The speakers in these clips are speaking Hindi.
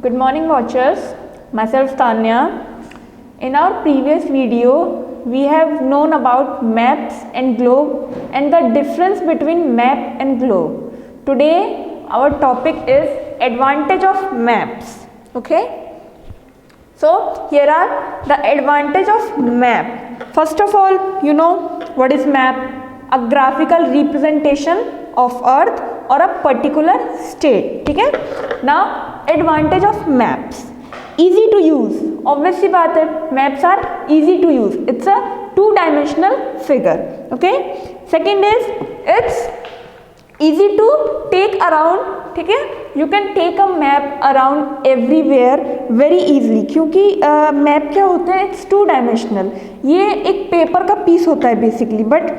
Good morning watchers, myself Tanya. In our previous video, we have known about maps and globe and the difference between map and globe. Today, our topic is advantage of maps. Okay? So, here are the advantage of map. First of all, you know what is map? A graphical representation of earth or a particular state. ठीक है? Now, advantage of maps. Easy to use. Obviously बात है, maps are easy to use. It's a two-dimensional figure. Okay? Second is it's easy to take around. ठीक है? You can take a map around everywhere very easily. क्योंकि मैप क्या होता है? It's two-dimensional. ये एक पेपर का पीस होता है बेसिकली, बट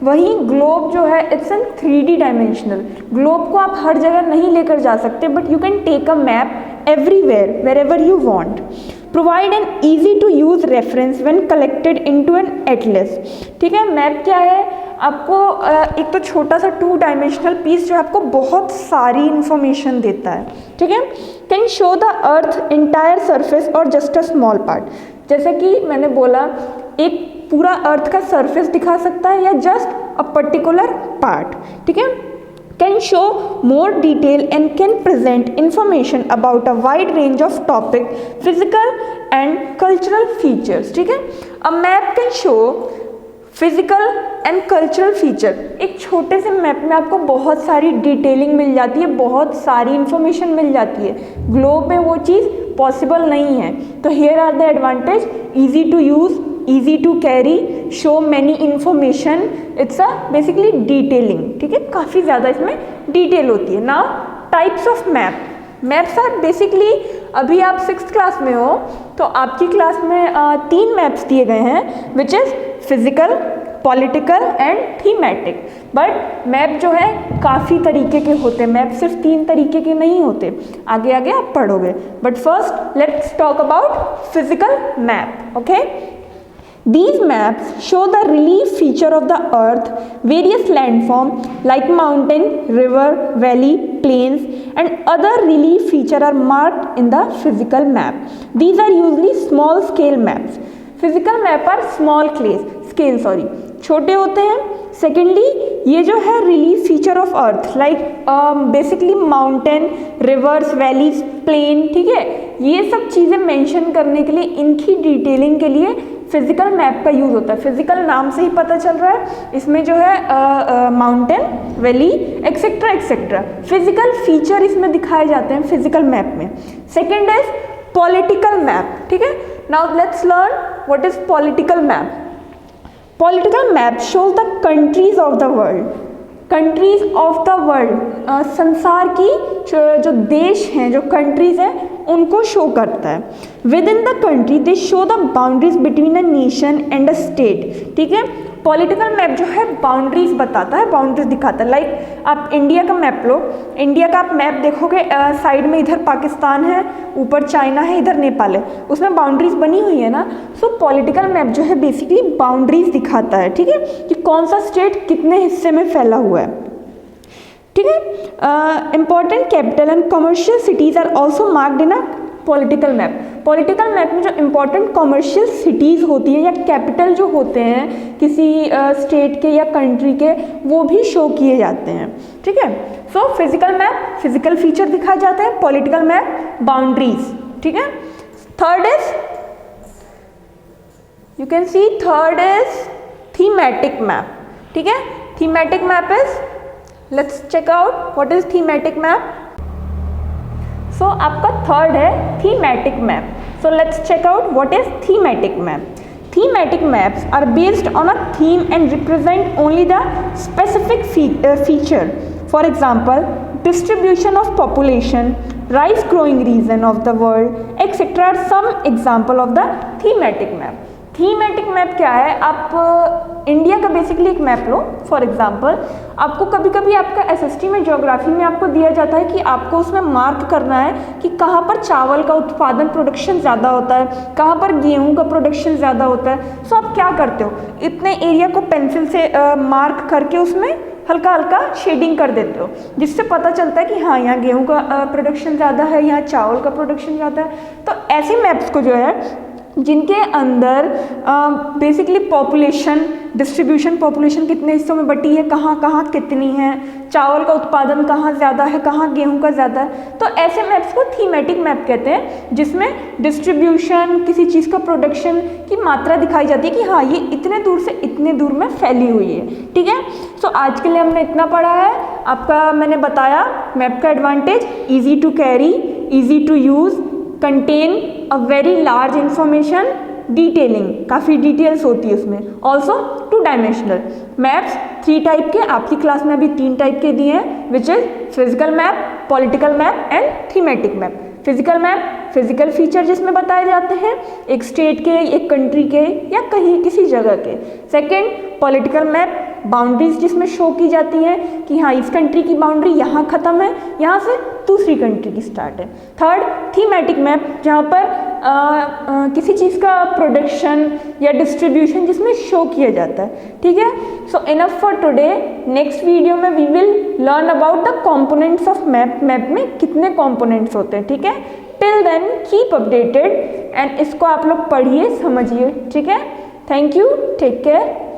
वहीं ग्लोब जो है it's an 3D dimensional. Globe को आप हर जगह नहीं लेकर जा सकते, but you can take a map everywhere wherever you want. Provide an easy to use reference when collected into an atlas. ठीक है, मैप क्या है? आपको एक तो छोटा सा 2 डायमेंशनल पीस जो आपको बहुत सारी इंफॉर्मेशन देता है. ठीक है, can show the earth entire surface और जस्ट अ स्मॉल पार्ट. जैसे कि मैंने बोला, एक पूरा अर्थ का सरफेस दिखा सकता है या जस्ट अ पर्टिकुलर पार्ट. ठीक है, can show more detail and can present information about a wide range of topic, physical and cultural features. ठीक है, a map can show physical and cultural feature. एक छोटे से मैप में आपको बहुत सारी डिटेलिंग मिल जाती है, बहुत सारी इंफॉर्मेशन मिल जाती है. ग्लोब में वो चीज़ पॉसिबल नहीं है. तो here are the advantage: easy to use, easy to carry, show many information, it's a basically detailing. ठीक है, काफ़ी ज़्यादा इसमें डिटेल होती है. Now types of map. Maps are basically, अभी आप 6th क्लास में हो तो आपकी क्लास में 3 मैप्स दिए गए हैं, which is physical, political and thematic. But map जो है काफ़ी तरीके के होते हैं. मैप सिर्फ 3 तरीके के नहीं होते, आगे आगे आप पढ़ोगे. But first let's talk about physical map. Okay, these maps show the relief feature of the earth, various landforms like mountain, river, valley, plains and other relief feature are marked in the physical map. These are usually small scale maps. Physical map are small scale, छोटे होते हैं. सेकेंडली, ये जो है relief feature of earth like basically mountain, rivers, valleys, plain. ठीक है, ये सब चीज़ें मेंशन करने के लिए, इनकी डिटेलिंग के लिए फिजिकल मैप का यूज़ होता है. फिजिकल नाम से ही पता चल रहा है, इसमें जो है mountain, valley etcetera etcetera physical feature इसमें दिखाए जाते हैं फिजिकल मैप में. Second is political map. ठीक है, now let's learn what is political map. Political map shows the countries of the world. Countries of the world, संसार की जो देश हैं, जो कंट्रीज हैं, उनको शो करता है. With in the country they show the boundaries between a nation and a state. ठीक है, पॉलिटिकल मैप जो है बाउंड्रीज बताता है, बाउंड्रीज दिखाता है. लाइक आप इंडिया का मैप लो, इंडिया का आप मैप देखोगे, साइड में इधर पाकिस्तान है, ऊपर चाइना है, इधर नेपाल है, उसमें बाउंड्रीज बनी हुई है ना. सो पॉलिटिकल मैप जो है बेसिकली बाउंड्रीज दिखाता है. ठीक है, कि कौन सा स्टेट कितने हिस्से में फैला हुआ है. ठीक है, important capital and commercial cities are also marked in a political map. Political map में जो इंपॉर्टेंट कमर्शियल सिटीज़ होती है या कैपिटल जो होते हैं किसी स्टेट के या कंट्री के, वो भी शो किए जाते हैं. ठीक है, so physical map physical feature दिखाए जाते हैं, पॉलिटिकल मैप बाउंड्रीज. ठीक है, third is, you can see, third is thematic map. ठीक है, thematic map is, let's check out what is thematic map. So आपका थर्ड है thematic map. So let's check out what is thematic map. Thematic maps are based on a theme and represent only the specific feature. For example, distribution of population, rice growing region of the world, etc. are some example of the thematic map. Thematic map क्या है? आप इंडिया का बेसिकली एक मैप लो. फॉर एग्जांपल, आपको कभी कभी आपका एसएसटी में ज्योग्राफी में आपको दिया जाता है कि आपको उसमें मार्क करना है कि कहाँ पर चावल का उत्पादन प्रोडक्शन ज़्यादा होता है, कहाँ पर गेहूं का प्रोडक्शन ज़्यादा होता है. सो आप क्या करते हो, इतने एरिया को पेंसिल से मार्क करके उसमें हल्का हल्का शेडिंग कर देते हो, जिससे पता चलता है कि हाँ यहाँ गेहूँ का प्रोडक्शन ज़्यादा है, यहाँ चावल का प्रोडक्शन ज़्यादा है। तो ऐसे मैप्स को जो है जिनके अंदर बेसिकली पॉपुलेशन डिस्ट्रीब्यूशन, पॉपुलेशन कितने हिस्सों में बटी है, कहाँ कहाँ कितनी है, चावल का उत्पादन कहाँ ज़्यादा है, कहाँ गेहूं का ज़्यादा है, तो ऐसे मैप्स को थीमेटिक मैप कहते हैं, जिसमें डिस्ट्रीब्यूशन, किसी चीज़ का प्रोडक्शन की मात्रा दिखाई जाती है कि हाँ ये इतने दूर से इतने दूर में फैली हुई है। ठीक है, सो आज के लिए हमने इतना पढ़ा है। आपका मैंने बताया मैप का advantage, easy to carry, easy to use, contain a very large information, detailing, काफ़ी डिटेल्स होती है उसमें, ऑल्सो 2 डायमेंशनल। मैप्स 3 टाइप के, आपकी क्लास में अभी 3 टाइप के दिए हैं, which is physical map, political map and thematic map. Physical map physical feature जिसमें बताए जाते हैं एक स्टेट के, एक कंट्री के या कहीं किसी जगह के। सेकंड पॉलिटिकल मैप बाउंड्रीज जिसमें शो की जाती हैं कि हाँ इस कंट्री की बाउंड्री यहाँ ख़त्म है, यहाँ से दूसरी कंट्री की स्टार्ट है। थर्ड थीमेटिक मैप, जहाँ पर किसी चीज़ का प्रोडक्शन या डिस्ट्रीब्यूशन जिसमें शो किया जाता है। ठीक है, so enough for today. Next video में we will learn about the components of map, map में कितने कंपोनेंट्स होते हैं। ठीक है, till then keep updated and इसको आप लोग पढ़िए, समझिए। ठीक है, थैंक यू, टेक केयर।